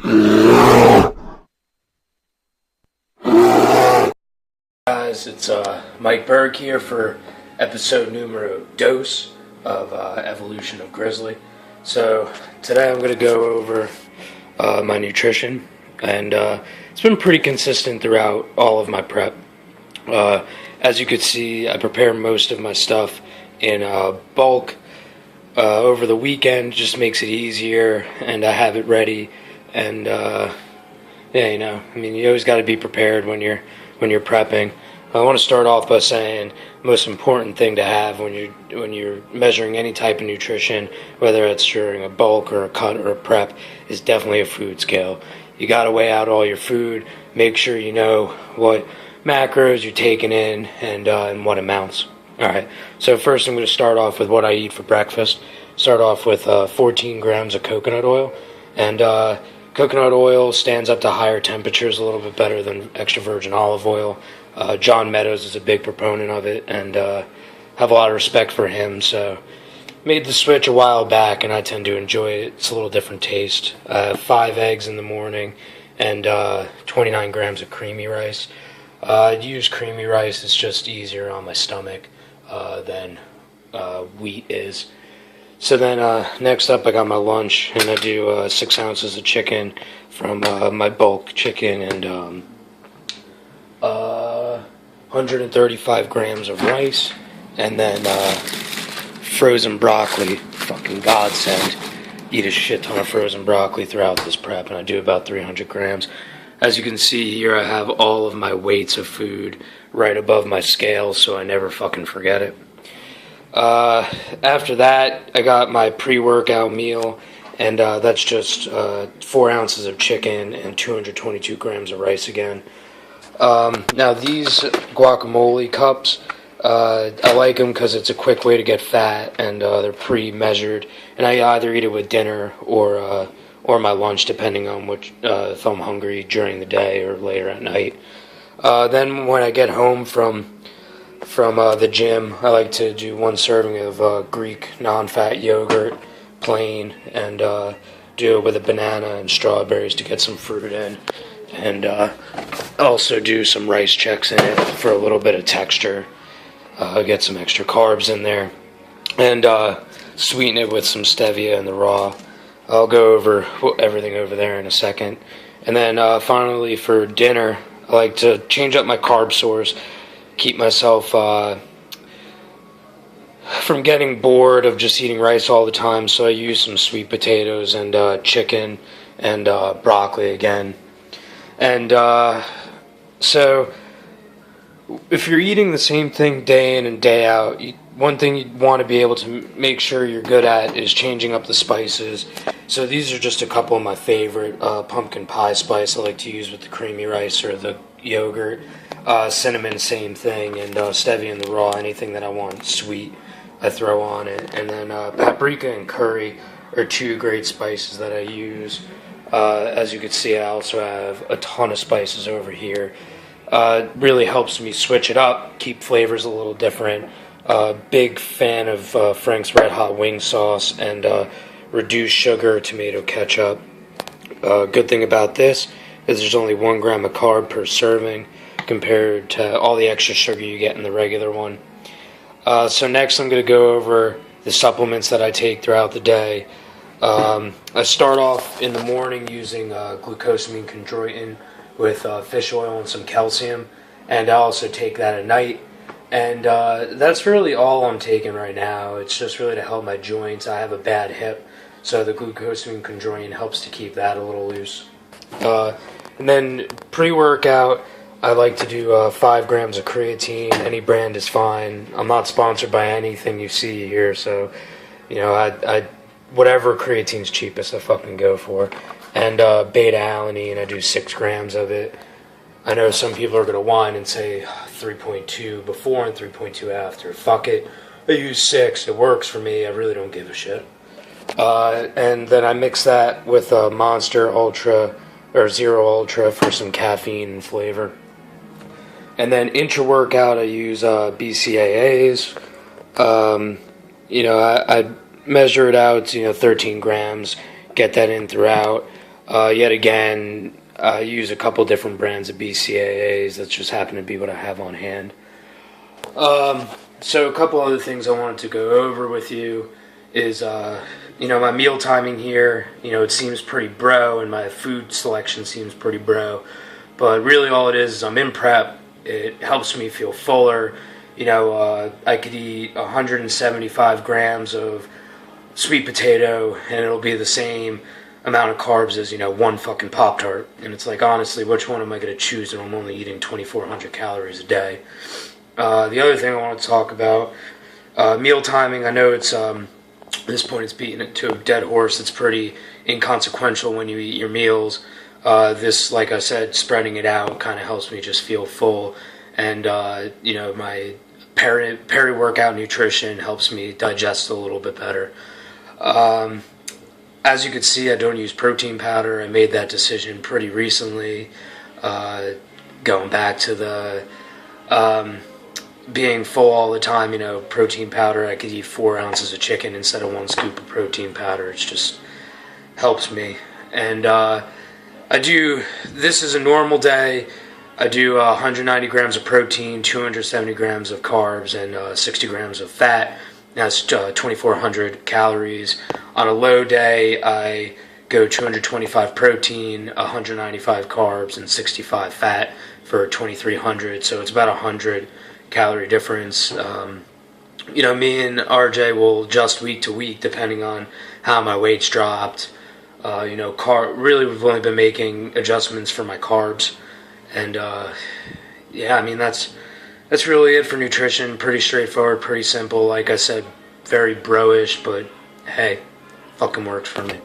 Guys, it's Mike Berg here for episode numero dos of Evolution of Grizzly. So today I'm going to go over my nutrition, and it's been pretty consistent throughout all of my prep. As you can see, I prepare most of my stuff in bulk over the weekend. Just makes it easier, and I have it ready. And you always got to be prepared when you're prepping. I want to start off by saying the most important thing to have when you're measuring any type of nutrition, whether it's during a bulk or a cut or a prep, is definitely a food scale. You got to weigh out all your food, make sure you know what macros you're taking in and what amounts. Alright, so first I'm going to start off with what I eat for breakfast. Start off with 14 grams of coconut oil, and coconut oil stands up to higher temperatures a little bit better than extra virgin olive oil. John Meadows is a big proponent of it, and have a lot of respect for him, so made the switch a while back, and I tend to enjoy it. It's a little different taste. 5 eggs in the morning, and 29 grams of creamy rice. I'd use creamy rice. It's just easier on my stomach than wheat is. So then next up I got my lunch, and I do 6 ounces of chicken from my bulk chicken, and 135 grams of rice, and then frozen broccoli. Fucking godsend. Eat a shit ton of frozen broccoli throughout this prep, and I do about 300 grams. As you can see here, I have all of my weights of food right above my scale, so I never fucking forget it. After that, I got my pre-workout meal, and that's just 4 ounces of chicken and 222 grams of rice again. Now these guacamole cups, I like them because it's a quick way to get fat, and they're pre-measured, and I either eat it with dinner or my lunch, depending on which, if I'm hungry during the day or later at night. Then when I get home from the gym, I like to do 1 serving of Greek non-fat yogurt, plain, and do it with a banana and strawberries to get some fruit in, and also do some rice checks in it for a little bit of texture, get some extra carbs in there, and sweeten it with some stevia in the raw. I'll go over everything over there in a second. And then finally for dinner, I like to change up my carb source, keep myself from getting bored of just eating rice all the time, so I use some sweet potatoes and chicken and broccoli again. And so if you're eating the same thing day in and day out, one thing you want to be able to make sure you're good at is changing up the spices. So these are just a couple of my favorite. Pumpkin pie spice I like to use with the creamy rice or the yogurt. Cinnamon, same thing, and stevia in the raw. Anything that I want sweet, I throw on it. And then paprika and curry are 2 great spices that I use. As you can see, I also have a ton of spices over here. Really helps me switch it up, keep flavors a little different. Big fan of Frank's Red Hot wing sauce and reduced sugar tomato ketchup. Good thing about this is there's only 1 gram of carb per serving compared to all the extra sugar you get in the regular one. So next I'm going to go over the supplements that I take throughout the day. I start off in the morning using glucosamine chondroitin with fish oil and some calcium, and I also take that at night. And that's really all I'm taking right now. It's just really to help my joints. I have a bad hip, so the glucosamine chondroitin helps to keep that a little loose. And then pre-workout, I like to do 5 grams of creatine. Any brand is fine. I'm not sponsored by anything you see here, so I whatever creatine's cheapest, I fucking go for. And beta-alanine, I do 6 grams of it. I know some people are going to whine and say 3.2 before and 3.2 after. Fuck it. I use 6. It works for me. I really don't give a shit. And then I mix that with a Monster Ultra or Zero Ultra for some caffeine and flavor. And then intra-workout, I use BCAAs. I measure it out, 13 grams, get that in throughout. Yet again, I use a couple different brands of BCAAs. That just happen to be what I have on hand. So a couple other things I wanted to go over with you is, my meal timing here. It seems pretty bro, and my food selection seems pretty bro. But really all it is I'm in prep. It helps me feel fuller. I could eat 175 grams of sweet potato, and it'll be the same amount of carbs as, one fucking Pop-Tart. And it's like, honestly, which one am I going to choose if I'm only eating 2,400 calories a day? The other thing I want to talk about, meal timing. I know it's, at this point it's beating it to a dead horse. It's pretty inconsequential when you eat your meals. This, like I said, spreading it out kind of helps me just feel full. And, my peri-workout nutrition helps me digest a little bit better. As you can see, I don't use protein powder. I made that decision pretty recently, going back to the being full all the time. Protein powder, I could eat 4 ounces of chicken instead of 1 scoop of protein powder. It just helps me. And this is a normal day. I do 190 grams of protein, 270 grams of carbs, and 60 grams of fat. That's 2,400 calories. On a low day, I go 225 protein, 195 carbs, and 65 fat for 2,300. So it's about 100 calorie difference. Me and RJ will adjust week to week depending on how my weight's dropped. Really we've only been making adjustments for my carbs. And that's really it for nutrition. Pretty straightforward, pretty simple. Like I said, very bro-ish, but hey, fucking works for me.